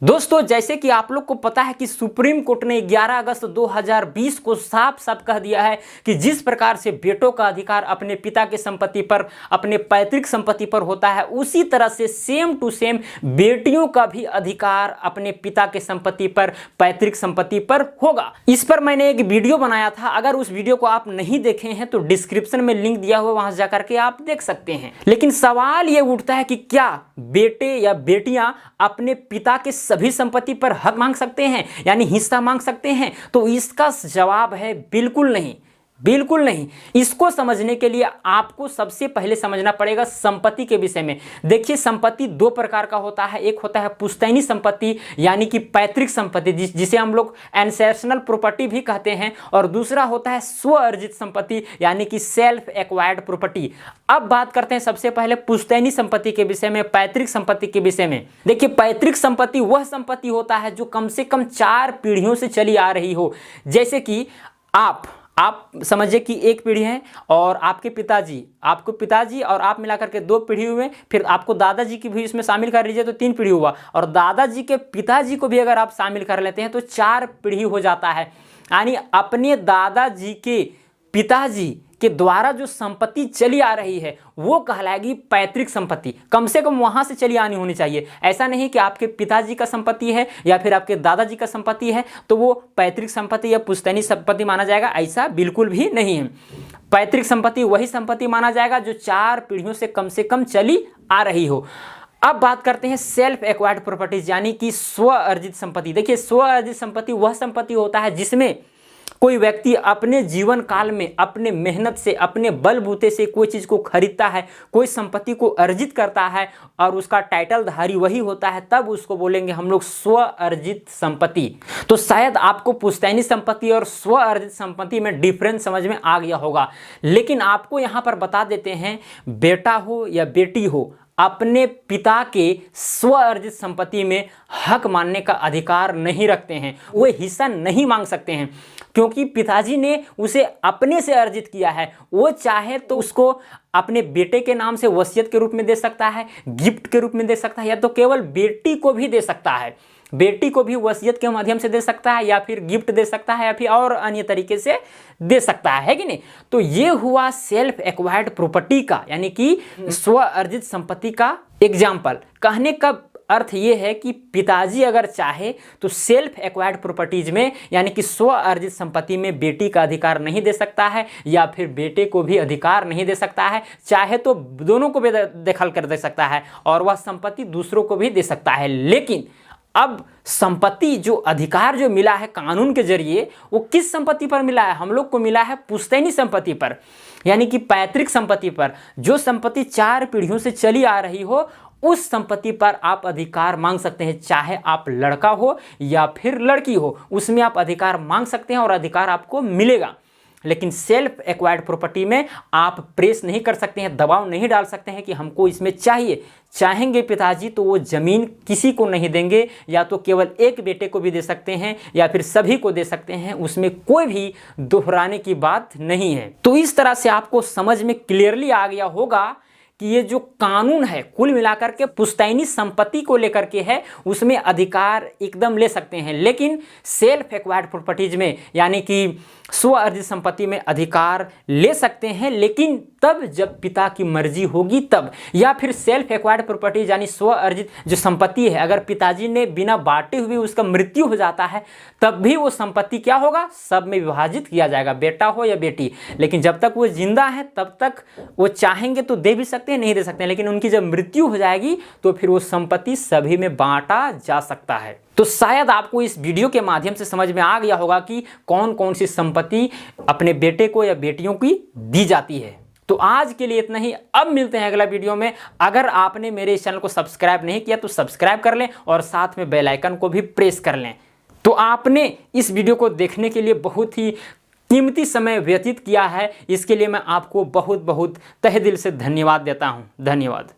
दोस्तों, जैसे कि आप लोग को पता है कि सुप्रीम कोर्ट ने 11 अगस्त 2020 को साफ साफ कह दिया है कि जिस प्रकार से बेटों का अधिकार अपने पिता की संपत्ति पर, अपने पैतृक संपत्ति पर होता है, उसी तरह से सेम टू सेम बेटियों का भी अधिकार अपने पिता की संपत्ति पर, पैतृक संपत्ति पर होगा। इस पर मैंने एक वीडियो बनाया था, अगर उस वीडियो को आप नहीं देखे हैं तो डिस्क्रिप्शन में लिंक दिया हुआ, वहां जाकर के आप देख सकते हैं। लेकिन सवाल यह उठता है कि क्या बेटे या बेटियां अपने पिता के सभी संपत्ति पर हक मांग सकते हैं, यानी हिस्सा मांग सकते हैं? तो इसका जवाब है बिल्कुल नहीं, बिल्कुल नहीं। इसको समझने के लिए आपको सबसे पहले समझना पड़ेगा संपत्ति के विषय में। देखिए, संपत्ति दो प्रकार का होता है। एक होता है पुश्तैनी संपत्ति यानी कि पैतृक संपत्ति, जिसे हम लोग एंसेस्ट्रल प्रॉपर्टी भी कहते हैं, और दूसरा होता है स्व अर्जित संपत्ति यानी कि सेल्फ एक्वायर्ड प्रॉपर्टी। अब बात करते हैं सबसे पहले पुश्तैनी संपत्ति के विषय में, पैतृक संपत्ति के विषय में। देखिए, पैतृक संपत्ति वह संपत्ति होता है जो कम से कम 4 पीढ़ियों से चली आ रही हो। जैसे कि आप समझिए कि एक पीढ़ी है और आपके पिताजी और आप मिलाकर के 2 पीढ़ी हुए, फिर आपको दादाजी की भी इसमें शामिल कर लीजिए तो 3 पीढ़ी हुआ, और दादाजी के पिताजी को भी अगर आप शामिल कर लेते हैं तो 4 पीढ़ी हो जाता है। यानी अपने दादाजी के पिताजी के द्वारा जो संपत्ति चली आ रही है वो कहलाएगी पैतृक संपत्ति। कम से कम वहां से चली आनी होनी चाहिए। ऐसा नहीं कि आपके पिताजी का संपत्ति है या फिर आपके दादाजी का संपत्ति है तो वो पैतृक संपत्ति या पुश्तैनी संपत्ति माना जाएगा, ऐसा बिल्कुल भी नहीं है। पैतृक संपत्ति वही संपत्ति माना जाएगा जो 4 पीढ़ियों से कम चली आ रही हो। अब बात करते हैं सेल्फ एक्वायर्ड प्रॉपर्टीज यानी कि स्व अर्जित संपत्ति। देखिए, स्व अर्जित संपत्ति वह संपत्ति होता है जिसमें कोई व्यक्ति अपने जीवन काल में अपने मेहनत से, अपने बलबूते से कोई चीज़ को खरीदता है, कोई संपत्ति को अर्जित करता है और उसका टाइटल धारी वही होता है, तब उसको बोलेंगे हम लोग स्व अर्जित संपत्ति। तो शायद आपको पुश्तैनी संपत्ति और स्व अर्जित संपत्ति में डिफरेंस समझ में आ गया होगा। लेकिन आपको यहाँ पर बता देते हैं, बेटा हो या बेटी हो, अपने पिता के स्व अर्जित संपत्ति में हक मानने का अधिकार नहीं रखते हैं, वो हिस्सा नहीं मांग सकते हैं, क्योंकि पिताजी ने उसे अपने से अर्जित किया है। वो चाहे तो उसको अपने बेटे के नाम से वसीयत के रूप में दे सकता है, गिफ्ट के रूप में दे सकता है, या तो केवल बेटी को भी दे सकता है। बेटी को भी वसीयत के माध्यम से दे सकता है, या फिर गिफ्ट दे सकता है, या फिर और अन्य तरीके से दे सकता है कि नहीं? तो ये हुआ सेल्फ एक्वायर्ड प्रॉपर्टी का यानी कि स्व अर्जित संपत्ति का एग्जाम्पल। कहने का अर्थ ये है कि पिताजी अगर चाहे तो सेल्फ एक्वायर्ड प्रॉपर्टीज में यानी कि स्व अर्जित संपत्ति में बेटी का अधिकार नहीं दे सकता है, या फिर बेटे को भी अधिकार नहीं दे सकता है। चाहे तो दोनों को भी दखल कर दे सकता है और वह संपत्ति दूसरों को भी दे सकता है। लेकिन अब संपत्ति जो अधिकार जो मिला है कानून के जरिए, वो किस संपत्ति पर मिला है? हम लोग को मिला है पुश्तैनी संपत्ति पर, यानी कि पैतृक संपत्ति पर। जो संपत्ति 4 पीढ़ियों से चली आ रही हो, उस संपत्ति पर आप अधिकार मांग सकते हैं। चाहे आप लड़का हो या फिर लड़की हो, उसमें आप अधिकार मांग सकते हैं और अधिकार आपको मिलेगा। लेकिन सेल्फ एक्वायर्ड प्रॉपर्टी में आप प्रेस नहीं कर सकते हैं, दबाव नहीं डाल सकते हैं कि हमको इसमें चाहिए। चाहेंगे पिताजी तो वो जमीन किसी को नहीं देंगे, या तो केवल एक बेटे को भी दे सकते हैं या फिर सभी को दे सकते हैं, उसमें कोई भी दोहराने की बात नहीं है। तो इस तरह से आपको समझ में क्लियरली आ गया होगा कि ये जो कानून है कुल मिलाकर के पुश्तैनी संपत्ति को लेकर के है, उसमें अधिकार एकदम ले सकते हैं। लेकिन सेल्फ एक्वायर्ड प्रॉपर्टीज में यानी कि स्व अर्जित संपत्ति में अधिकार ले सकते हैं, लेकिन तब जब पिता की मर्जी होगी तब। या फिर सेल्फ एक्वायर्ड प्रॉपर्टीज यानी स्व अर्जित जो संपत्ति है, अगर पिताजी ने बिना बांटे हुए उसका मृत्यु हो जाता है, तब भी वो संपत्ति क्या होगा? सब में विभाजित किया जाएगा, बेटा हो या बेटी। लेकिन जब तक वो जिंदा है तब तक वो चाहेंगे तो दे भी सकते हैं, नहीं दे सकते हैं। लेकिन उनकी जब मृत्यु हो जाएगी तो फिर वो संपत्ति सभी में बांटा जा सकता है। तो शायद आपको इस वीडियो के माध्यम से समझ में आ गया होगा कि कौन कौन सी संपत्ति अपने बेटे को या बेटियों की दी जाती है। तो आज के लिए इतना ही। अब मिलते हैं अगला वीडियो में। अगर आपने मेरे इस चैनल को सब्सक्राइब नहीं किया तो सब्सक्राइब कर लें और साथ में बेल आइकन को भी प्रेस कर लें। तो आपने इस वीडियो को देखने के लिए बहुत ही कीमती समय व्यतीत किया है, इसके लिए मैं आपको बहुत बहुत तहे दिल से धन्यवाद देता हूँ। धन्यवाद।